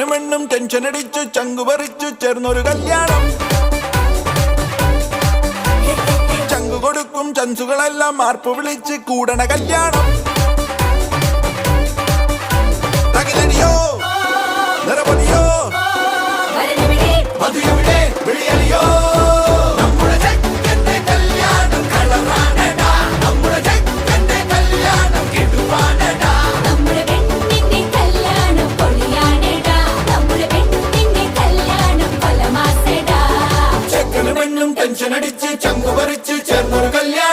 ചെക്കനും പെണ്ണും ടെൻഷൻ അടിച്ചു ചങ്കുപറിച്ചു ചേർന്നൊരു കല്യാണം. ചങ്കു കൊടുക്കും ചൻസുകളെല്ലാം മാർപ്പ് വിളിച്ച് കൂടണ കല്യാണം. തകിലടിയോ നിറപൊലിയോ മധുരവിടെ വിളിയലിയോ നമ്മുടെ ചെക്കന്റെ കല്യാണം കളറാണടാ. നമ്മുടെ ചെക്കന്റെ കല്യാണം കിടുവാണടാ. നമ്മുടെ പെണ്ണിന്റെ കല്യാണം പൊളിയാണെടാ. നമ്മുടെ പെണ്ണിന്റെ കല്യാണം കൊലമാസടാ. ചെക്കനും പെണ്ണും ടെൻഷൻ അടിച്ച് ചങ്കു പറിച്ച് ചേർന്നൊരു കല്യാണം.